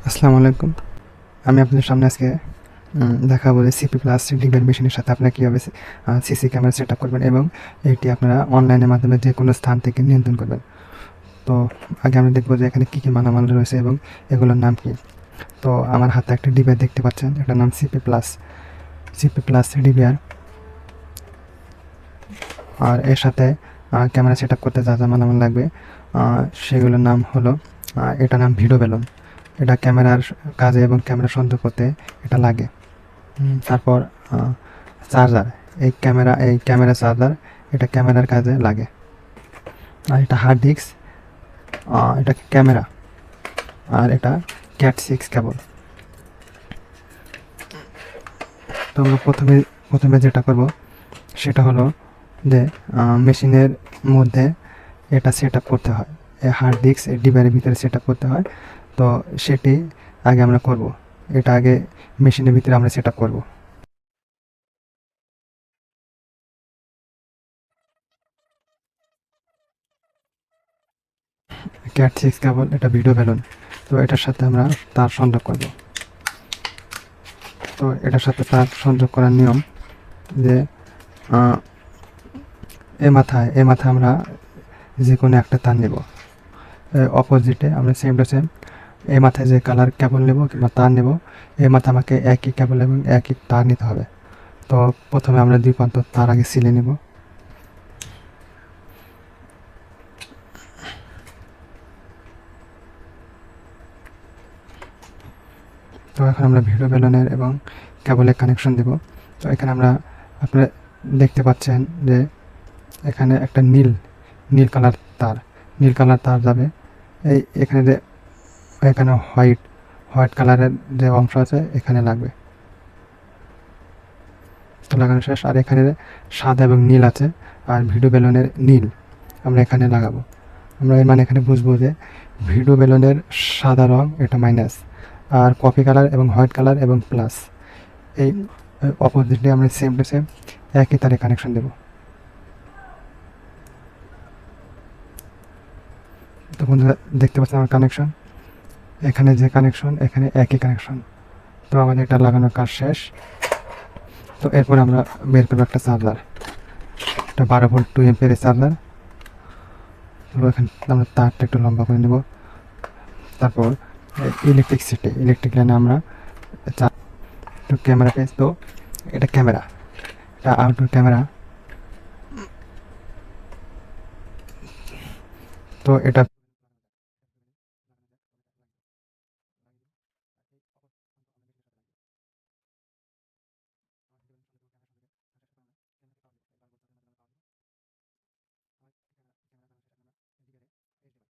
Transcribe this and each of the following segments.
আসসালামু আলাইকুম। আমি আপনাদের সামনে আজকে দেখাবো যে সিপি প্লাস ডিবেট মেশিনের সাথে আপনারা কীভাবে সিসি ক্যামেরা সেট আপ করবেন এবং এটি আপনারা অনলাইনের মাধ্যমে যে কোনো স্থান থেকে নিয়ন্ত্রণ করবেন। তো আগে আমরা দেখবো যে এখানে কী কী মালামাল রয়েছে এবং এগুলোর নাম কী। তো আমার হাতে একটা ডিবেট দেখতে পাচ্ছেন, এটার নাম সিপি প্লাস ডিবিআর। আর এর সাথে ক্যামেরা সেট আপ করতে যা যা মালামাল লাগবে সেগুলোর নাম হলো, এটার নাম ভিডিও বেলুন। এটা ক্যামেরার কাজে এবং ক্যামেরা সংযোগ করতে এটা লাগে। তারপর চার্জার, এই ক্যামেরা চার্জার, এটা ক্যামেরার কাজে লাগে। আর এটা হার্ড ডিস্ক, এটা ক্যামেরা। আর এটা ক্যাট 6 কেবল। তো আমরা প্রথমে যেটা করব সেটা হলো যে মেশিনের মধ্যে এটা সেট আপ করতে হয়, এই হার্ড ডিস্ক এই ডিভাইসের ভিতরে সেট আপ করতে হয়। তো সেটি আগে আমরা করব, এটা আগে মেশিনের ভিতরে আমরা সেট আপ করবো। ক্যাট 6 কেবল, এটা ভিডিও বেলুন। তো এটার সাথে আমরা তার সংযোগ করব। তো এটার সাথে তার সংযোগ করার নিয়ম যে এ মাথায় আমরা যে কোনো একটা তার নেব, অপোজিটে আমরা সেম টু সেম এই মাথায় যে কালার কেবল নেব কিংবা তার নেব, এই মাথা আমাকে একই কেবল এবং একই তার নিতে হবে। তো প্রথমে আমরা 2 প্রান্ত তার আগে সিলে নেব। তো এখন আমরা ভিডিও বেলুনের এবং কেবলের কানেকশন দেব। তো এখানে আপনারা দেখতে পাচ্ছেন যে এখানে একটা নীল কালার তার যাবে। এখানে হোয়াইট কালারের যে অংশ আছে এখানে লাগবে। তো লাগানো শেষ। আর এখানে সাদা এবং নীল আছে, আর ভিডিও বেলুনের নীল আমরা এখানে লাগাবো। আমরা এর মানে এখানে বুঝবো যে ভিডিও বেলুনের সাদা রং এটা মাইনাস, আর কফি কালার এবং হোয়াইট কালার এবং প্লাস। এই অপোজিটলি আমরা সেম টু সেম একই তারে কানেকশন দেব। তো বন্ধুরা দেখতে পাচ্ছেন আমার কানেকশন, এখানে যে কানেকশন এখানে একই কানেকশন। তো আমাদের এটা লাগানোর কাজ শেষ। তো এরপর আমরা বের করবো একটা চার্জার, এটা 12 ভোল্ট 2 এম্পিয়ার চার্জার। তো এখানে আমরা তারটা একটু লম্বা করে নেব। তারপর ইলেকট্রিক লাইনে আমরা ক্যামেরা পেয়েছি। তো এটা আউটডোর ক্যামেরা। তো এটা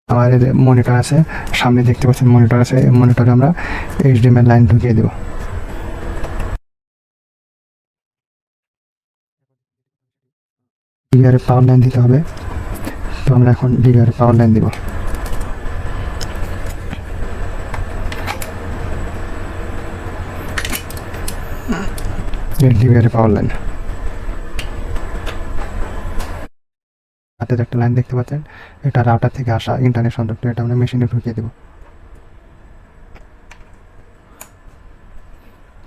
আমাদের মনিটর আছে, সামনে দেখতে পাচ্ছেন মনিটর আছে, মনিটরে আমরা এইচডিএমআই লাইন ঢুকিয়ে দেব। ডিভিআর পাওয়ার লাইন দিতে হবে। তো আমরা এখন ডিভিআর পাওয়ার লাইন দিব। ডিভিআর পাওয়ার লাইন, হাতে একটা লাইন দেখতে পাচ্ছেন, এটা রাউটার থেকে আসা ইন্টারনেট সংযুক্ত, এটা আমরা মেশিনে ঢুকিয়ে দেব।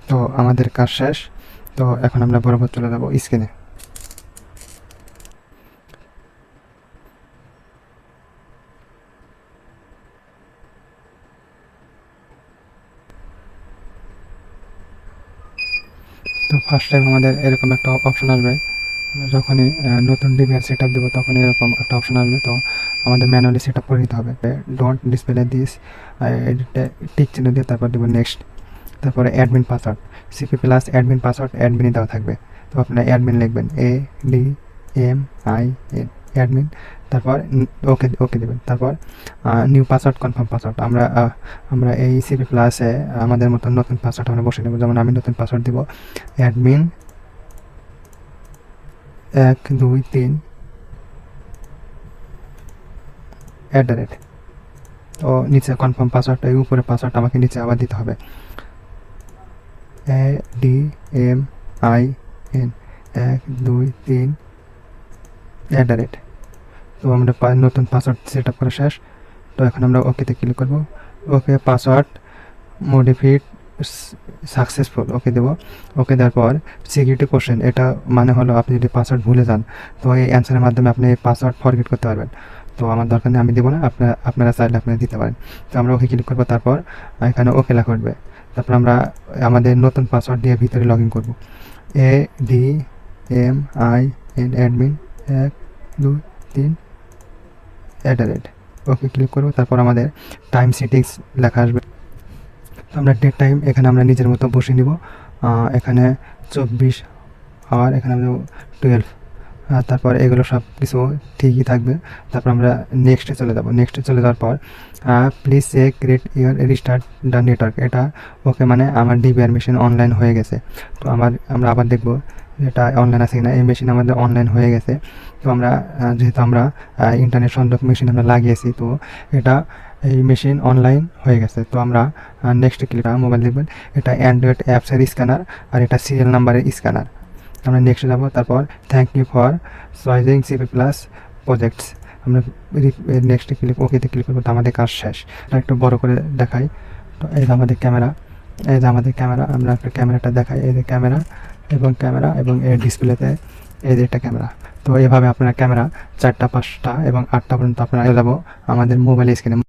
তো আমাদের কাজ শেষ। তো এখন আমরা বরাবর চলে যাব স্ক্রিনে। তো ফার্স্ট টাইম আমাদের এরকম একটা অপশন আসবে, যখনই নতুন ডিভাইস সেট আপ দেবো তখন এরকম একটা অপশন আসবে। তো আমাদের ম্যানুয়ালি সেট আপ করে নিতে হবে। ডোন্ট ডিসপ্লে দিস, টিক চিহ্ন দিয়ে তারপর দেবো নেক্সট। তারপরে admin password, CP plus admin password অ্যাডমিনই দেওয়া থাকবে। তো আপনারা অ্যাডমিন লিখবেন, ADMIN অ্যাডমিন। তারপর ওকে দেবেন। তারপর নিউ পাসওয়ার্ড, কনফার্ম পাসওয়ার্ড। আমরা এই সিপি প্লাসে আমাদের মতন নতুন পাসওয়ার্ড আমরা বসে নেব। যেমন আমি নতুন পাসওয়ার্ড দেবো অ্যাডমিন 1 2 3 @। তো নিচে কনফার্ম পাসওয়ার্ডটা, এই উপরে পাসওয়ার্ড আমাকে নিচে আবার দিতে হবে, ADMIN 1 2 3 @। তো আমরা নতুন পাসওয়ার্ড সেট আপ করা শেষ। তো এখন আমরা ওকেতে ক্লিক করব। ওকে পাসওয়ার্ড মডিফাইড সাকসেসফুল, ওকে দেবো। ওকে দেওয়ার পর সিকিউরিটি কোশ্চেন, এটা মানে হলো আপনি যদি পাসওয়ার্ড ভুলে যান তো এই অ্যান্সারের মাধ্যমে আপনি পাসওয়ার্ড ফরগেট করতে পারবেন। তো আমার দরকার নেই, আমি দেবো না, আপনারা চাইলে আপনারা দিতে পারেন। তো আমরা ওকে ক্লিক করবো, তারপর এখানে ওকে লেখা উঠবে। তারপর আমরা আমাদের নতুন পাসওয়ার্ড দিয়ে ভিতরে লগ ইন করবো। ADMIN অ্যাডমিন 1 2 3 ওকে ক্লিক করবো। তারপর আমাদের টাইম সেটিংস লেখা আসবে। তো আমরা ডেট টাইম এখানে আমরা নিজের মতো বসে নিব। এখানে 24 আওয়ার, এখানে আমরা 12। তারপর এগুলো সব কিছু ঠিকই থাকবে। তারপর আমরা নেক্সটে চলে যাব। নেক্সটে চলে যাওয়ার পর প্লিজ চেক রেট ইয়ার রিস্টার্ট দ্য নেটওয়ার্ক, এটা ওকে মানে আমার ডিবিআর মেশিন অনলাইন হয়ে গেছে। তো আমরা আবার দেখব এটা অনলাইন আছে কিনা। এই মেশিন আমাদের অনলাইন হয়ে গেছে। তো আমরা যেহেতু আমরা ইন্টারনেট সংযোগ মেশিন আমরা লাগিয়েছি, তো এটা এই মেশিন অনলাইন হয়ে গেছে। তো আমরা নেক্সট ক্লিক মোবাইল দেখবেন, এটা অ্যান্ড্রয়েড অ্যাপসের স্ক্যানার আর এটা সিরিয়াল নাম্বারের স্ক্যানার। আমরা নেক্সট যাব। তারপর thank you for choosing CP plus projects, আমরা নেক্সটে ক্লিক ওকেতে ক্লিক করবো। তো আমাদের কাজ শেষ। এটা একটু বড় করে দেখাই। তো এই যে আমাদের ক্যামেরা, আমরা একটা ক্যামেরাটা দেখাই। এই যে ক্যামেরা এবং এই ডিসপ্লেতে এই যে একটা ক্যামেরা। তো এইভাবে আপনারা ক্যামেরা 4টা 5টা এবং 8টা পর্যন্ত আপনারা যাব আমাদের মোবাইল স্ক্রিনে।